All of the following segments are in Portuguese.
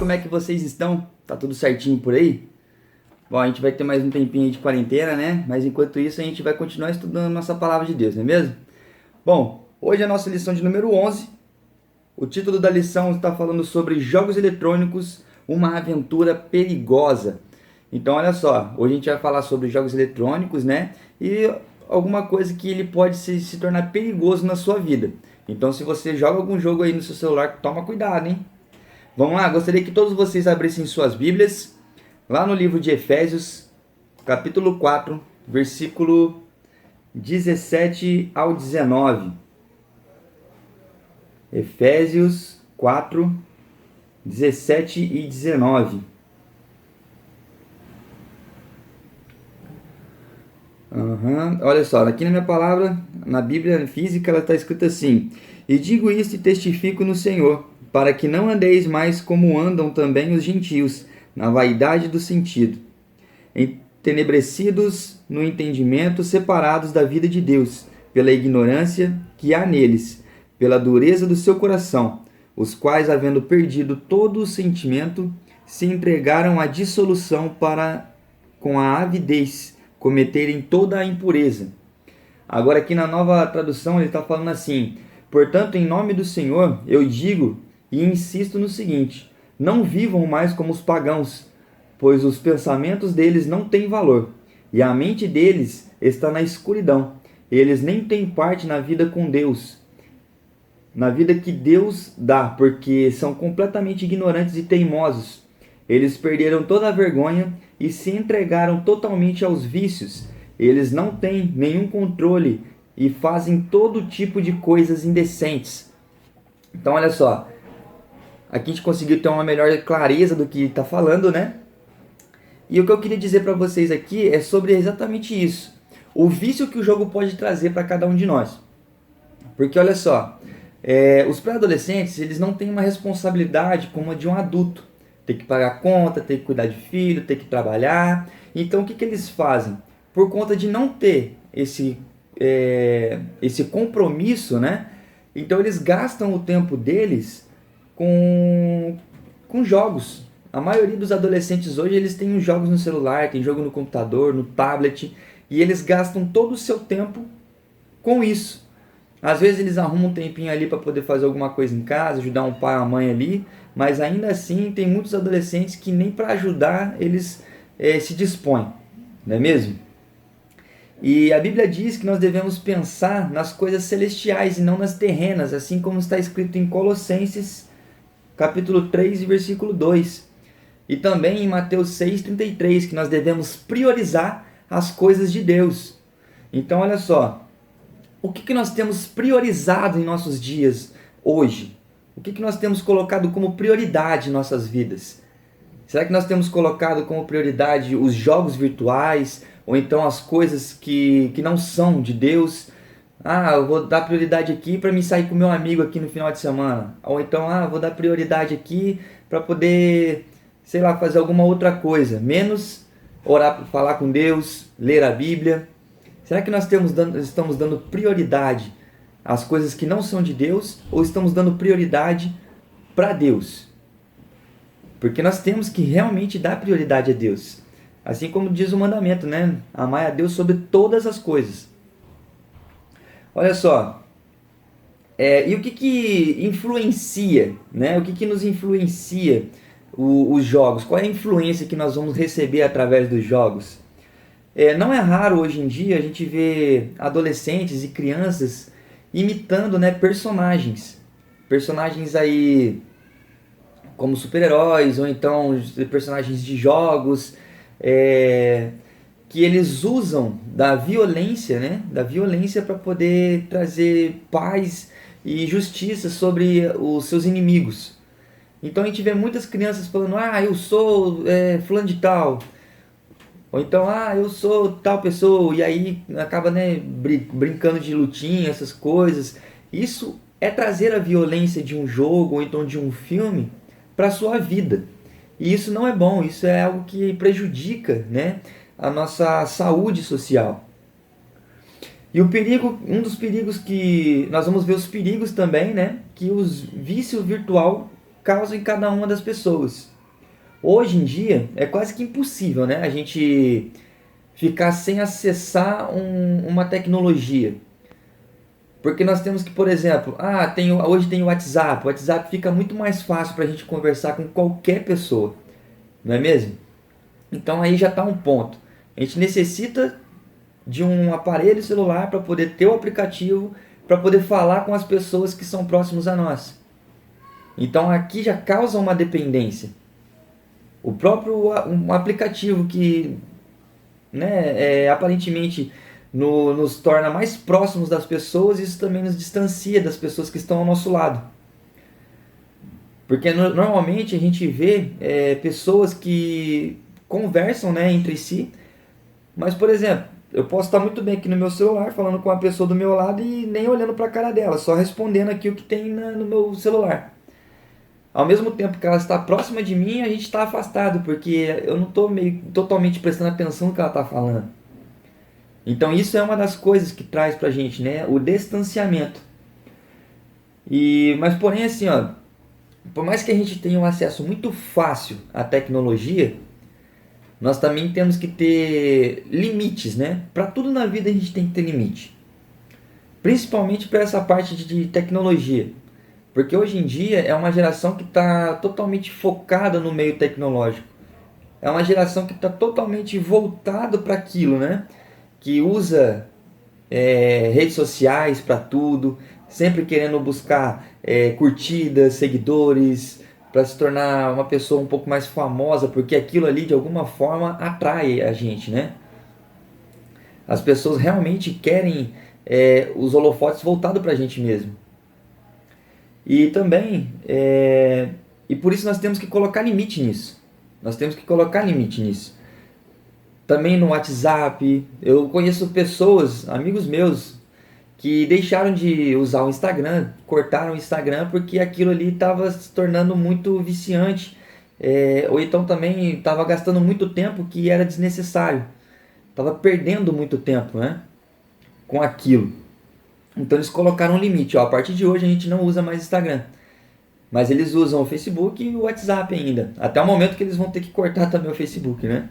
como é que vocês estão? Tá tudo certinho por aí? Bom, a gente vai ter mais um tempinho aí de quarentena, né? Mas enquanto isso a gente vai continuar estudando nossa palavra de Deus, não é mesmo? Bom, hoje é a nossa lição de número 11. O título da lição está falando sobre jogos eletrônicos, uma aventura perigosa. Então, olha só, hoje a gente vai falar sobre jogos eletrônicos, né? E alguma coisa que ele pode se tornar perigoso na sua vida. Então, se você joga algum jogo aí no seu celular, toma cuidado, hein? Vamos lá, gostaria que todos vocês abrissem suas Bíblias, lá no livro de Efésios, capítulo 4, versículo 17 ao 19. Efésios 4, 17 e 19. Olha só, aqui na minha palavra, na Bíblia física, ela está escrita assim: E digo isto e testifico no Senhor, para que não andeis mais como andam também os gentios, na vaidade do sentido, entenebrecidos no entendimento, separados da vida de Deus, pela ignorância que há neles, pela dureza do seu coração, os quais, havendo perdido todo o sentimento, se entregaram à dissolução para, com a avidez, cometerem toda a impureza. Agora aqui na nova tradução ele está falando assim: Portanto, em nome do Senhor, eu digo e insisto no seguinte: não vivam mais como os pagãos, pois os pensamentos deles não têm valor, e a mente deles está na escuridão. Eles nem têm parte na vida com Deus, na vida que Deus dá, porque são completamente ignorantes e teimosos. Eles perderam toda a vergonha e se entregaram totalmente aos vícios. Eles não têm nenhum controle e fazem todo tipo de coisas indecentes. Então, olha só. Aqui a gente conseguiu ter uma melhor clareza do que está falando, né? E o que eu queria dizer para vocês aqui é sobre exatamente isso. O vício que o jogo pode trazer para cada um de nós. Porque, olha só, os pré-adolescentes, eles não têm uma responsabilidade como a de um adulto. Tem que pagar conta, tem que cuidar de filho, tem que trabalhar. Então, o que eles fazem? Por conta de não ter esse compromisso, né? Então, eles gastam o tempo deles com jogos. A maioria dos adolescentes hoje, eles têm jogos no celular, tem jogo no computador, no tablet, e eles gastam todo o seu tempo com isso. Às vezes eles arrumam um tempinho ali para poder fazer alguma coisa em casa, ajudar um pai ou uma mãe ali, mas ainda assim tem muitos adolescentes que nem para ajudar eles se dispõem, não é mesmo? E a Bíblia diz que nós devemos pensar nas coisas celestiais e não nas terrenas, assim como está escrito em Colossenses capítulo 3, versículo 2. E também em Mateus 6,33, que nós devemos priorizar as coisas de Deus. Então, olha só, o que nós temos priorizado em nossos dias hoje? O que nós temos colocado como prioridade em nossas vidas? Será que nós temos colocado como prioridade os jogos virtuais, ou então as coisas que não são de Deus? Eu vou dar prioridade aqui para me sair com meu amigo aqui no final de semana. Ou então, vou dar prioridade aqui para poder, sei lá, fazer alguma outra coisa. Menos orar, falar com Deus, ler a Bíblia. Será que nós estamos dando prioridade às coisas que não são de Deus, ou estamos dando prioridade para Deus? Porque nós temos que realmente dar prioridade a Deus. Assim como diz o mandamento, né? Amai a Deus sobre todas as coisas. Olha só, e o que influencia, né? O que nos influencia os jogos? Qual é a influência que nós vamos receber através dos jogos? Não é raro hoje em dia a gente ver adolescentes e crianças imitando, né, personagens aí como super-heróis, ou então personagens de jogos, que eles usam da violência, né? Da violência para poder trazer paz e justiça sobre os seus inimigos. Então a gente vê muitas crianças falando: eu sou fulano de tal. Ou então, eu sou tal pessoa. E aí acaba, né, brincando de lutinha, essas coisas. Isso é trazer a violência de um jogo ou então de um filme para a sua vida. E isso não é bom, isso é algo que prejudica, né, a nossa saúde social. E o perigo, um dos perigos que nós vamos ver os perigos também, né, que o vício virtual causa em cada uma das pessoas. Hoje em dia é quase que impossível, né? A gente ficar sem acessar uma tecnologia. Porque nós temos que, por exemplo, hoje tem o WhatsApp. O WhatsApp fica muito mais fácil para a gente conversar com qualquer pessoa, não é mesmo? Então aí já está um ponto. A gente necessita de um aparelho celular para poder ter o aplicativo, para poder falar com as pessoas que são próximas a nós. Então aqui já causa uma dependência. O próprio um aplicativo que, né, aparentemente nos torna mais próximos das pessoas, isso também nos distancia das pessoas que estão ao nosso lado. Porque normalmente a gente vê pessoas que conversam, né, entre si, mas, por exemplo, eu posso estar muito bem aqui no meu celular falando com a pessoa do meu lado e nem olhando para a cara dela, só respondendo aqui o que tem no meu celular. Ao mesmo tempo que ela está próxima de mim, a gente está afastado, porque eu não estou meio totalmente prestando atenção no que ela está falando. Então isso é uma das coisas que traz pra gente, né, o distanciamento. Mas porém assim, ó, por mais que a gente tenha um acesso muito fácil à tecnologia, nós também temos que ter limites, né? Para tudo na vida a gente tem que ter limite. Principalmente para essa parte de tecnologia. Porque hoje em dia é uma geração que está totalmente focada no meio tecnológico. É uma geração que está totalmente voltado para aquilo, né? Que usa redes sociais para tudo, sempre querendo buscar curtidas, seguidores, para se tornar uma pessoa um pouco mais famosa, porque aquilo ali de alguma forma atrai a gente, né? As pessoas realmente querem os holofotes voltados para a gente mesmo. E também, e por isso nós temos que colocar limite nisso. Nós temos que colocar limite nisso. Também no WhatsApp, eu conheço pessoas, amigos meus, que deixaram de usar o Instagram, cortaram o Instagram porque aquilo ali estava se tornando muito viciante, ou então também estava gastando muito tempo que era desnecessário, estava perdendo muito tempo, né, com aquilo. Então eles colocaram um limite, ó, a partir de hoje a gente não usa mais Instagram, mas eles usam o Facebook e o WhatsApp ainda, até o momento que eles vão ter que cortar também o Facebook, né?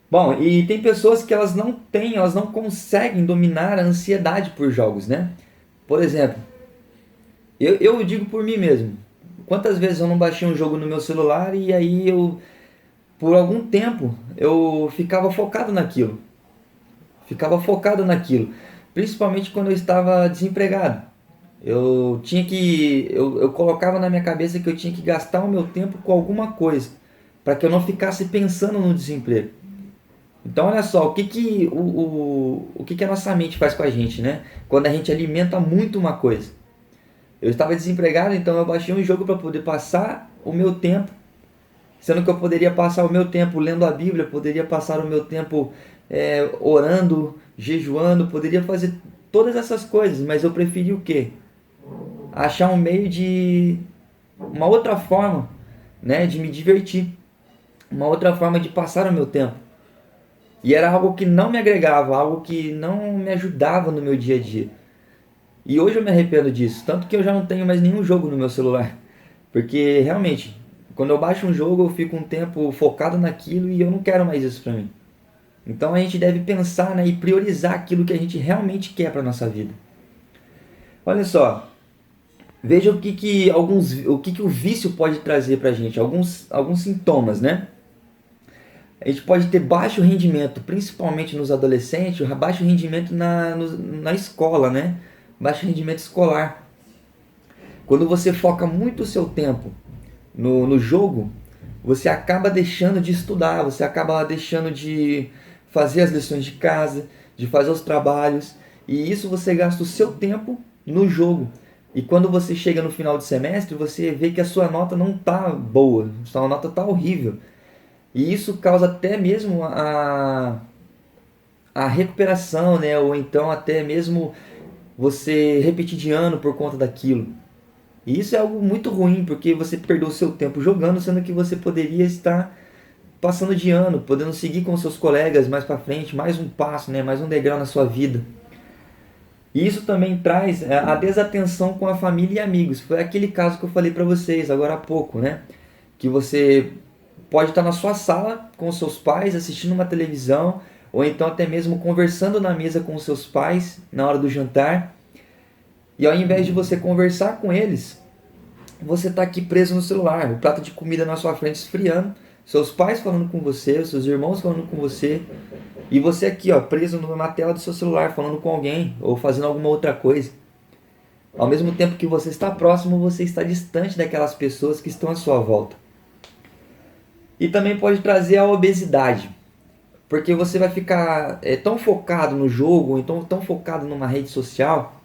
Bom, e tem pessoas que elas não conseguem dominar a ansiedade por jogos, né? Por exemplo, eu digo por mim mesmo. Quantas vezes eu não baixei um jogo no meu celular e aí por algum tempo, eu ficava focado naquilo. Ficava focado naquilo. Principalmente quando eu estava desempregado. Eu colocava na minha cabeça que eu tinha que gastar o meu tempo com alguma coisa. Para que eu não ficasse pensando no desemprego. Então, olha só, o que a nossa mente faz com a gente, né? Quando a gente alimenta muito uma coisa. Eu estava desempregado, então eu baixei um jogo para poder passar o meu tempo, sendo que eu poderia passar o meu tempo lendo a Bíblia, poderia passar o meu tempo orando, jejuando, poderia fazer todas essas coisas, mas eu preferi o quê? Achar um meio de uma outra forma, né, de me divertir, uma outra forma de passar o meu tempo. E era algo que não me agregava, algo que não me ajudava no meu dia a dia. E hoje eu me arrependo disso, tanto que eu já não tenho mais nenhum jogo no meu celular. Porque realmente, quando eu baixo um jogo, eu fico um tempo focado naquilo e eu não quero mais isso pra mim. Então a gente deve pensar, né, e priorizar aquilo que a gente realmente quer para nossa vida. Olha só, veja o que o vício pode trazer pra gente, alguns sintomas, né? A gente pode ter baixo rendimento, principalmente nos adolescentes, baixo rendimento na escola, né? Baixo rendimento escolar. Quando você foca muito o seu tempo no jogo, você acaba deixando de estudar, você acaba deixando de fazer as lições de casa, de fazer os trabalhos, e isso você gasta o seu tempo no jogo. E quando você chega no final do semestre, você vê que a sua nota não está boa, a sua nota está horrível. E isso causa até mesmo a recuperação, né? Ou então até mesmo você repetir de ano por conta daquilo. E isso é algo muito ruim, porque você perdeu o seu tempo jogando, sendo que você poderia estar passando de ano, podendo seguir com seus colegas mais para frente, mais um passo, né? Mais um degrau na sua vida. E isso também traz a desatenção com a família e amigos. Foi aquele caso que eu falei para vocês agora há pouco, né? que você pode estar na sua sala com os seus pais, assistindo uma televisão, ou então até mesmo conversando na mesa com os seus pais na hora do jantar. E ao invés de você conversar com eles, você está aqui preso no celular, o prato de comida na sua frente esfriando, seus pais falando com você, seus irmãos falando com você, e você aqui, ó, preso na tela do seu celular, falando com alguém, ou fazendo alguma outra coisa. Ao mesmo tempo que você está próximo, você está distante daquelas pessoas que estão à sua volta. E também pode trazer a obesidade, porque você vai ficar tão focado no jogo, ou então tão focado numa rede social,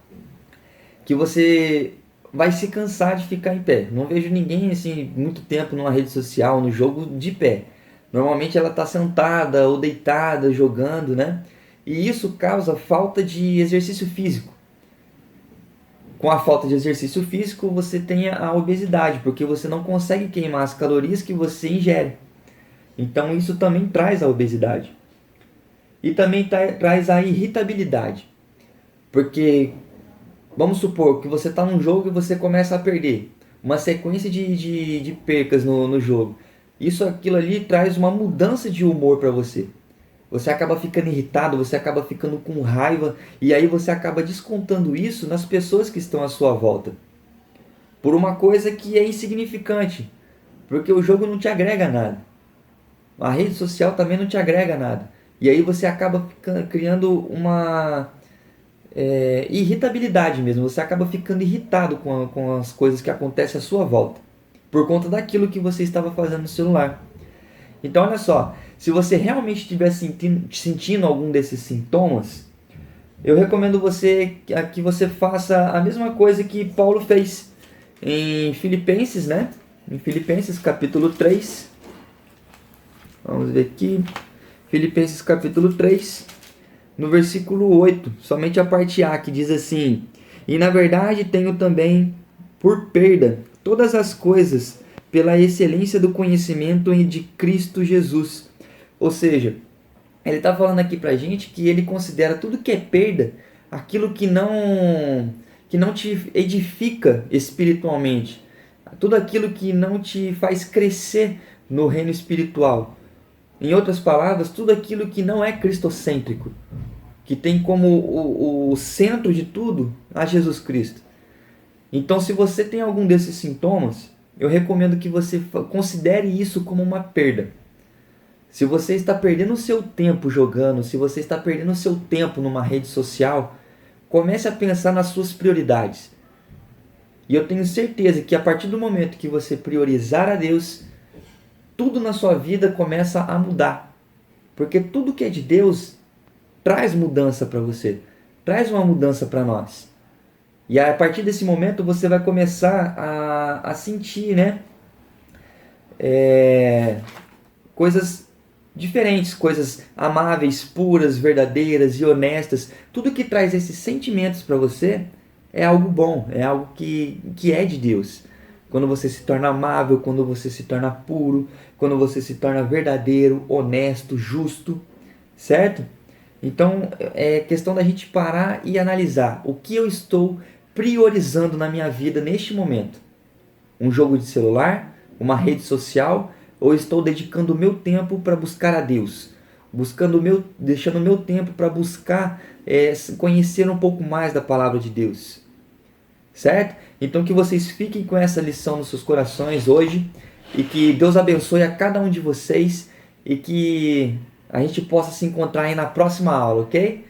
que você vai se cansar de ficar em pé. Não vejo ninguém assim muito tempo numa rede social, no jogo, de pé. Normalmente ela está sentada ou deitada, jogando, né? E isso causa falta de exercício físico. Com a falta de exercício físico, você tem a obesidade, porque você não consegue queimar as calorias que você ingere. Então isso também traz a obesidade. E também traz a irritabilidade. Porque vamos supor que você está num jogo e você começa a perder. Uma sequência de percas no jogo. Aquilo ali traz uma mudança de humor para você. Você acaba ficando irritado, você acaba ficando com raiva. E aí você acaba descontando isso nas pessoas que estão à sua volta. Por uma coisa que é insignificante. Porque o jogo não te agrega nada. A rede social também não te agrega nada. E aí você acaba criando uma irritabilidade mesmo. Você acaba ficando irritado com as coisas que acontecem à sua volta, por conta daquilo que você estava fazendo no celular. Então olha só, se você realmente estiver sentindo algum desses sintomas, eu recomendo que você faça a mesma coisa que Paulo fez em Filipenses, né? Em Filipenses capítulo 3. Vamos ver aqui. Filipenses capítulo 3. No versículo 8, somente a parte A, que diz assim: E na verdade tenho também por perda todas as coisas pela excelência do conhecimento de Cristo Jesus. Ou seja, ele está falando aqui pra gente que ele considera tudo que é perda, aquilo que não te edifica espiritualmente, tudo aquilo que não te faz crescer no reino espiritual. Em outras palavras, tudo aquilo que não é cristocêntrico, que tem como o centro de tudo a Jesus Cristo. Então, se você tem algum desses sintomas, eu recomendo que você considere isso como uma perda. Se você está perdendo o seu tempo jogando, se você está perdendo o seu tempo numa rede social, comece a pensar nas suas prioridades. E eu tenho certeza que a partir do momento que você priorizar a Deus, tudo na sua vida começa a mudar. Porque tudo que é de Deus traz mudança para você, traz uma mudança para nós. E a partir desse momento você vai começar a sentir, né, coisas diferentes, coisas amáveis, puras, verdadeiras e honestas. Tudo que traz esses sentimentos para você é algo bom, é algo que é de Deus. Quando você se torna amável, quando você se torna puro, quando você se torna verdadeiro, honesto, justo, certo? Então é questão da gente parar e analisar o que eu estou priorizando na minha vida neste momento. Um jogo de celular, uma rede social, ou estou dedicando o meu tempo para buscar a Deus? Deixando o meu tempo para buscar conhecer um pouco mais da palavra de Deus. Certo? Então que vocês fiquem com essa lição nos seus corações hoje, e que Deus abençoe a cada um de vocês, e que a gente possa se encontrar aí na próxima aula, ok?